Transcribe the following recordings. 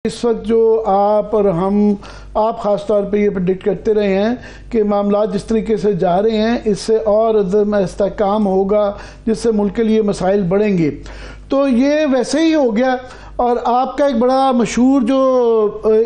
اس وقت جو آپ اور آپ خاص طور پہ یہ پریڈکٹ کرتے رہے ہیں کہ معاملات جس طریقے سے جا رہے ہیں اس سے اور استحکام ہوگا جس سے ملک کے لیے مسائل بڑھیں گے، تو یہ ویسے ہی ہو گیا۔ اور آپ کا ایک بڑا مشہور جو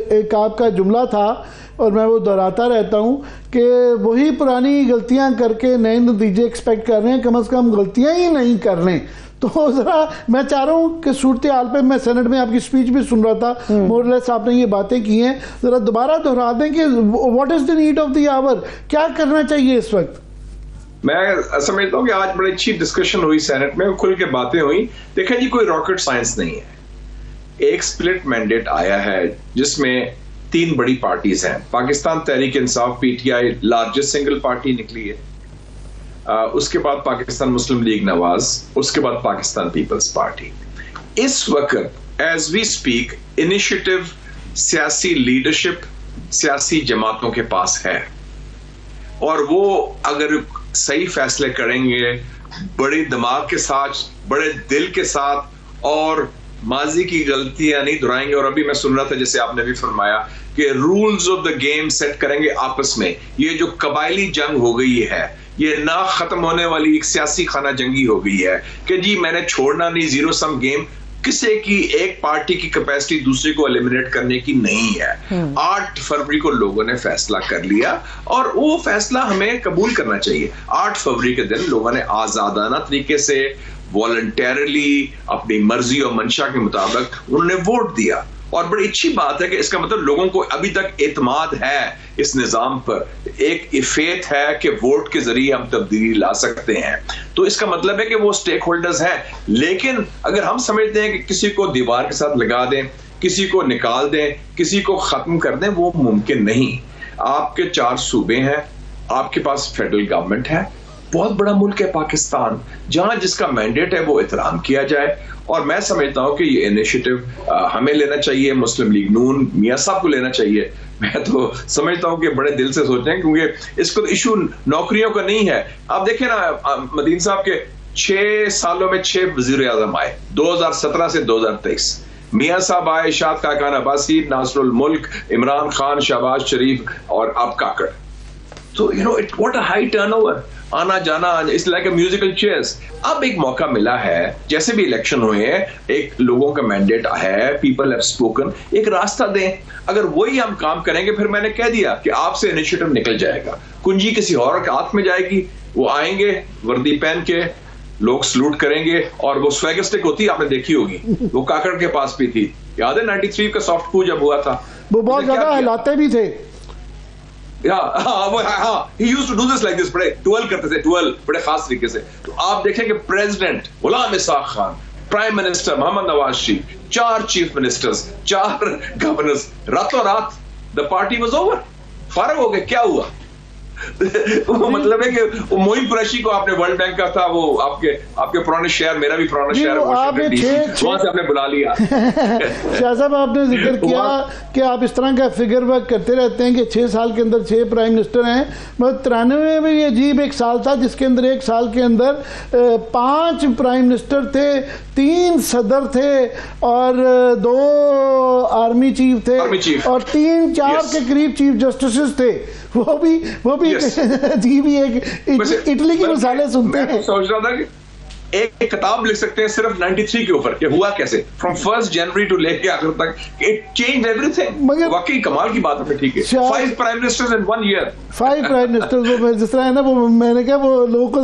ایک آپ کا جملہ تھا اور میں وہ دہراتا رہتا ہوں کہ وہی پرانی غلطیاں کر کے نئے نتیجے ایکسپیکٹ کر رہے ہیں، کم از کم غلطیاں ہی نہیں کر رہے۔ تو ذرا میں چاہ رہا ہوں کہ صورتحال پہ، میں سینٹ میں آپ کی سپیچ بھی سن رہا تھا، مور لیس آپ نے یہ باتیں کی ہیں، ذرا دوبارہ دہرا دیں کہ what is the need of the hour, کیا کرنا چاہیے اس وقت؟ میں سمجھتا ہوں کہ آج بڑی اچھی ڈسکشن ہوئی سینٹ میں، کھل کے باتیں ہوئی۔ دیکھیں جی، کوئی راکٹ سائنس نہیں ہے۔ ایک سپلٹ مینڈیٹ آیا ہے جس میں 3 بڑی پارٹیز ہیں۔ Pakistan Tehreek Insaf PTI largest single party نکلی ہے، اس کے بعد پاکستان مسلم لیگ نواز، اس کے بعد پاکستان پیپلز پارٹی۔ اس وقت ایز وی سپیک انیشیٹو سیاسی لیڈرشپ سیاسی جماعتوں کے پاس ہے، اور وہ اگر صحیح فیصلے کریں گے بڑے دماغ کے ساتھ، بڑے دل کے ساتھ، اور ماضی کی غلطیاں نہیں دہرائیں گے۔ اور ابھی میں سن رہا تھا جیسے آپ نے بھی فرمایا کہ rules of the game set کریں گے آپس میں۔ یہ جو قبائلی جنگ ہو گئی ہے، یہ نہ ختم ہونے والی ایک سیاسی خانہ جنگی ہو گئی ہے کہ جی میں نے چھوڑنا نہیں، زیرو سم گیم، کسی کی ایک پارٹی کی کیپیسٹی دوسرے کو ایلیمنیٹ کرنے کی نہیں ہے۔ 8 فروری کو لوگوں نے فیصلہ کر لیا اور وہ فیصلہ ہمیں قبول کرنا چاہیے۔ 8 فروری کے دن لوگوں نے آزادانہ طریقے سے، والنٹیرلی، اپنی مرضی اور منشا کے مطابق انہوں نے ووٹ دیا، اور بڑی اچھی بات ہے کہ اس کا مطلب لوگوں کو ابھی تک اعتماد ہے اس نظام پر، ایک فیتھ ہے کہ ووٹ کے ذریعے ہم تبدیلی لا سکتے ہیں۔ تو اس کا مطلب ہے کہ وہ سٹیک ہولڈرز ہیں۔ لیکن اگر ہم سمجھتے ہیں کہ کسی کو دیوار کے ساتھ لگا دیں، کسی کو نکال دیں، کسی کو ختم کر دیں، وہ ممکن نہیں۔ آپ کے 4 صوبے ہیں، آپ کے پاس فیڈرل گورنمنٹ ہے، بہت بڑا ملک ہے پاکستان، جہاں جس کا مینڈیٹ ہے وہ احترام کیا جائے۔ اور میں سمجھتا ہوں کہ یہ انیشیٹو ہمیں لینا چاہیے، مسلم لیگ نون میاں صاحب کو لینا چاہیے۔ میں تو سمجھتا ہوں کہ بڑے دل سے سوچیں، کیونکہ اس کو ایشو نوکریوں کا نہیں ہے۔ آپ دیکھیں نا مدین صاحب کے 6 سالوں میں 6 وزیر اعظم آئے، 2017 سے 2023۔ میاں صاحب آئے، اشاد خاقان عباسی، ناصر الملک، عمران خان، شہباز شریف، اور اب کاکڑ۔ تو what a high turnover، آنا جانا، اس لائک اے میوزیکل چیئرز۔ اب ایک موقع ملا ہے، جیسے بھی الیکشن ہوئے ہیں، ایک لوگوں کا مینڈیٹ ہے، پیپل ہیو اسپوکن، ایک راستہ دیں۔ اگر وہی ہم کام کریں گے، پھر میں نے کہہ دیا کہ آپ سے انیشیٹو نکل جائے گا، کنجی کسی اور کے ہاتھ میں جائے گی، وہ آئیں گے وردی پہن کے، لوگ سلوٹ کریں گے، اور وہ سویگسٹک ہوتی آپ نے دیکھی ہوگی، وہ کاکڑ کے پاس بھی تھی، یاد ہے 93 کا سافٹ کو جب ہوا تھا، وہ بہت زیادہ ہلاتے بھی تھے۔ he used to do this like this، بڑے ٹویل کرتے تھے، ٹویل بڑے خاص طریقے سے۔ تو آپ دیکھیں کہ president Ghulam Ishaq Khan, prime minister محمد Nawaz Sharif, 4 chief ministers, 4 governors, راتوں رات the party was over، فارغ ہو گئے۔ کیا ہوا؟ وہ مطلب ہے کہ وہ معین قریشی کو آپ نے ورلڈ بینک کا تھا، وہ آپ کے پرانے شہر، میرا بھی پرانا شہر ہے وہاں سے آپ نے بلا لیا۔ شاہ صاحب آپ نے ذکر کیا کہ آپ اس طرح کا فگر ورک کرتے رہتے ہیں کہ 6 سال کے اندر 6 پرائم منسٹر ہیں، مگر 93 میں بھی عجیب ایک سال تھا جس کے اندر ایک سال کے اندر 5 پرائم منسٹر تھے، 3 صدر تھے، اور 2 آرمی چیف تھے، اور 3-4 کے قریب چیف جسٹسز تھے۔ وہ بھی جی بھی ایک اٹلی کی مثالیں سنتے ہیں۔ سوچ رہا تھا کہ ایک کتاب لکھ سکتے ہیں صرف 93 کے اوپر کہ ہوا کیسے، فرام 1 جنوری ٹو لے کے آخر تک، اٹ چینج ایوری تھنگ۔ واقعی کمال کی بات ہے۔ ٹھیک ہے، 5 پرائم منسٹرز ان 1 year، 5 پرائم منسٹرز، جس طرح ہے نا، وہ میں نے کہا وہ لوگوں کو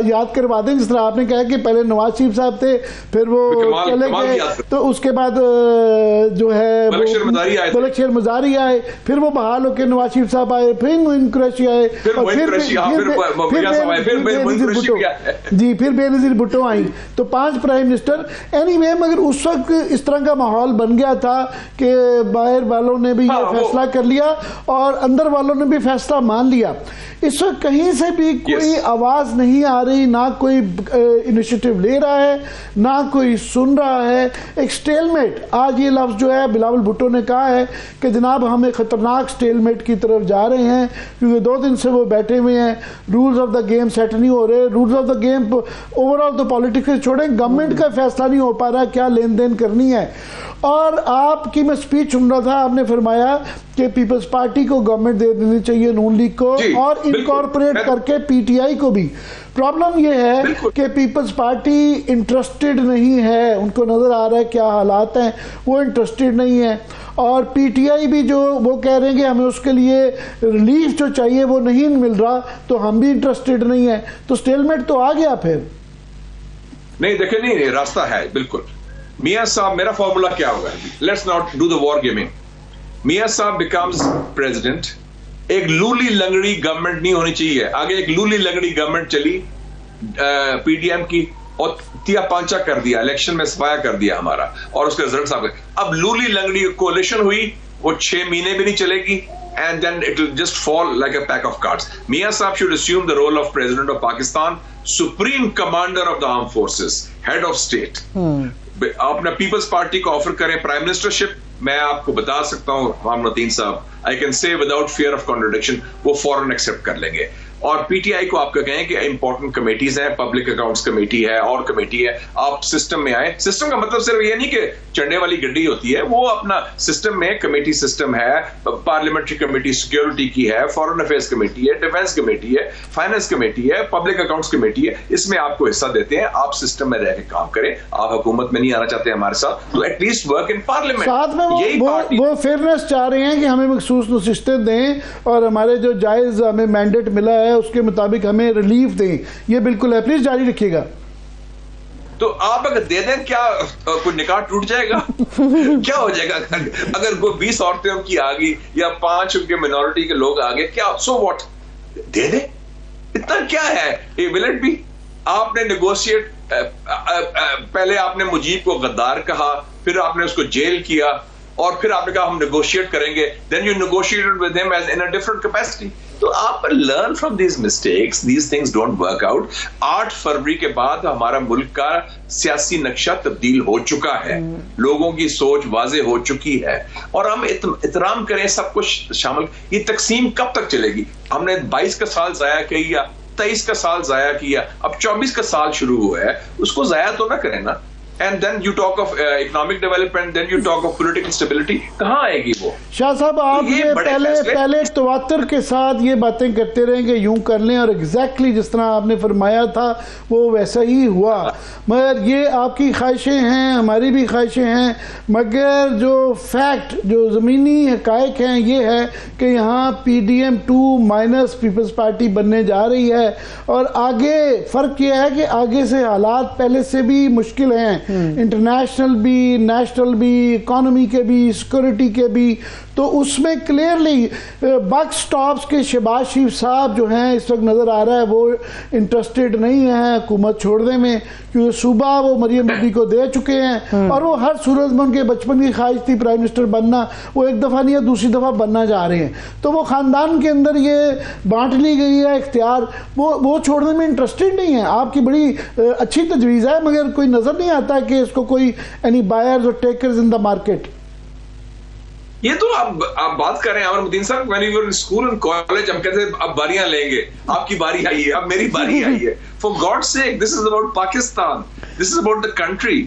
یاد کروا دیں، جس طرح آپ نے کہا کہ پہلے نواز شریف صاحب تھے، پھر وہ چلے گئے، تو اس کے بعد جو ہے ملک شیر مزاری آئے، پھر وہ بحال ہو کے نواز شریف صاحب آئے، پھر معین قریشی آئے، پھر بے نظیر بھٹو آئیں، تو 5 پرائم منسٹر۔ اینی وے، مگر اس وقت اس طرح کا ماحول بن گیا تھا کہ باہر والوں نے بھی یہ فیصلہ کر لیا اور اندر والوں نے بھی فیصلہ مان لیا۔ اس وقت کہیں سے بھی کوئی آواز نہیں آ رہی، نہ کوئی انیشیٹو لے رہا ہے، نہ کوئی سن رہا ہے، ایک سٹیل میٹ۔ آج یہ لفظ جو ہے بلاول بلاول بھٹو نے کہا ہے کہ جناب ہم ایک خطرناک سٹیل میٹ کی طرف جا رہے ہیں، کیونکہ 2 دن سے وہ بیٹھے ہوئے ہیں، rules of the game set نہیں ہو رہے، rules of the game overall تو پالیٹکس چھوڑیں، گورنمنٹ کا فیصلہ نہیں ہو پا رہا کیا لین دین کرنی ہے۔ اور آپ کی میں سپیچ سن رہا تھا، آپ نے فرمایا کہ پیپلز پارٹی کو گورنمنٹ دے دینی چاہیے، نون لیگ کو، اور انکارپوریٹ کر کے پی ٹی آئی کو بھی۔ پرابلم یہ ہے کہ پیپلز پارٹی انٹرسٹڈ نہیں ہے، ان کو نظر آ رہا ہے کیا حالات ہیں، وہ انٹرسٹڈ نہیں ہے، اور پی ٹی آئی بھی جو وہ کہہ رہے ہیں کہ ہمیں اس کے لیے ریلیف جو چاہیے وہ نہیں مل رہا، تو ہم بھی انٹرسٹڈ نہیں ہیں، تو سٹیل میٹ تو آ گیا پھر۔ نہیں دیکھیں، نہیں راستہ ہے بالکل۔ میاں صاحب میرا فارمولا کیا ہوگا، let's not do the war gaming. Mian Sahib becomes president, ایک لولی لنگڑی گورنمنٹ نہیں ہونی چاہیے، آگے ایک لولی لنگڑی گورنمنٹ چلی پی ڈی ایم کی اور تیا پانچا کر دیا، الیکشن میں سفایا کر دیا ہمارا، اور اس کے رزلٹ صاحب۔ اب لولی لنگڑی کولیشن ہوئی، وہ 6 مہینے بھی نہیں چلے گی، and then it will just fall like a pack of cards. Mia Saab should assume the role of President of Pakistan, Supreme Commander of the Armed Forces, Head of State. اپنا Peoples party کو offer کریں prime ministership, میں آپ کو بتا سکتا ہوں محمد نتین صاحب، I can say without fear of contradiction، وہ فوراً ایکسپٹ کر لیں گے۔ اور پی ٹی آئی کو آپ کا کہیں کہ امپورٹنٹ کمیٹیز ہیں، پبلک اکاؤنٹس کمیٹی ہے اور کمیٹی ہے، آپ سسٹم میں آئیں۔ سسٹم کا مطلب صرف یہ نہیں کہ چڑھنے والی گڈی ہوتی ہے، وہ اپنا سسٹم میں کمیٹی سسٹم ہے، پارلیمنٹری کمیٹی سیکیورٹی کی ہے، فورن افیئرس کمیٹی ہے، ڈیفینس کمیٹی ہے، فائنانس کمیٹی ہے، پبلک اکاؤنٹس کمیٹی ہے، اس میں آپ کو حصہ دیتے ہیں، آپ سسٹم میں رہ کے کام کریں۔ آپ حکومت میں نہیں آنا چاہتے ہمارے ساتھ تو at least work in parliament. ساتھ میں وہ فیئرنیس چاہ رہے ہیں کہ ہمیں مخصوص نشستیں دیں اور ہمارے جو جائز ہمیں مینڈیٹ ملا ہے اس کے مطابق ہمیں ریلیف دیں، یہ بالکل ہے، پلیز جاری رکھیے گا۔ تو آپ اگر دے دیں کیا کوئی نکاح ٹوٹ جائے گا؟ کیا ہو جائے گا اگر کوئی 20 عورتیں ان کی آگئی یا 5 ان کے منورٹی کے لوگ آگے، کیا سو واٹ؟ دے دیں، اتنا کیا ہے؟ Will it be? آپ نے نیگوشیٹ، پہلے آپ نے مجیب کو غدار کہا، پھر آپ نے اس کو جیل کیا، اور پھر آپ نے کہا ہم نیگوشیٹ کریں گے، دین یو نیگوشیٹڈ ود ہم as in a different capacity. تو آپ learn from these mistakes, these things don't work out. 8 فروری کے بعد ہمارا ملک کا سیاسی نقشہ تبدیل ہو چکا ہے، لوگوں کی سوچ واضح ہو چکی ہے، اور ہم احترام کریں سب کچھ شامل۔ یہ تقسیم کب تک چلے گی؟ ہم نے 22 کا سال ضائع کیا، 23 کا سال ضائع کیا، اب 24 کا سال شروع ہوا ہے، اس کو ضائع تو نہ کریں نا۔ And then you talk of economic development, then you talk of political stability. کہاں آئے گی وہ؟ شاہ صاحب آپ یہ پہلے تواتر کے ساتھ یہ باتیں کرتے رہیں کہ یوں کر لیں، اور ایگزیکٹلی جس طرح آپ نے فرمایا تھا وہ ویسا ہی ہوا، مگر یہ آپ کی خواہشیں ہیں، ہماری بھی خواہشیں ہیں، مگر جو فیکٹ، جو زمینی حقائق ہیں یہ ہے کہ یہاں P D M 2 minus Peoples Party بننے جا رہی ہے، اور آگے فرق یہ ہے کہ آگے سے حالات پہلے سے بھی مشکل ہیں، انٹرنیشنل بھی، نیشنل بھی، اکانومی کے بھی، سیکورٹی کے بھی۔ تو اس میں کلیئرلی بک سٹاپس کے شہباز شریف صاحب جو ہیں اس وقت نظر آ رہا ہے وہ انٹرسٹڈ نہیں ہیں حکومت چھوڑنے میں، کیونکہ صوبہ وہ مریم نبی کو دے چکے ہیں، اور وہ ہر صورت میں ان کے بچپن کی خواہش تھی پرائم منسٹر بننا، وہ ایک دفعہ نہیں ہے دوسری دفعہ بننا جا رہے ہیں، تو وہ خاندان کے اندر یہ بانٹ لی گئی ہے اختیار، وہ چھوڑنے میں انٹرسٹڈ نہیں ہے۔ آپ کی بڑی اچھی تجویز ہے، مگر کوئی نظر نہیں آتا کہ اس کو کوئی اینی بائرز اور ٹیکرز ان دا مارکیٹ۔ یہ تو آپ بات کر رہے ہیں عمر مدین صاحب، when we were in school and college ہم کہتے ہیں اب باریاں لیں گے، آپ کی باری آئی ہے، اب میری باری آئی ہے۔ For God's sake, this is about Pakistan, this is about the country.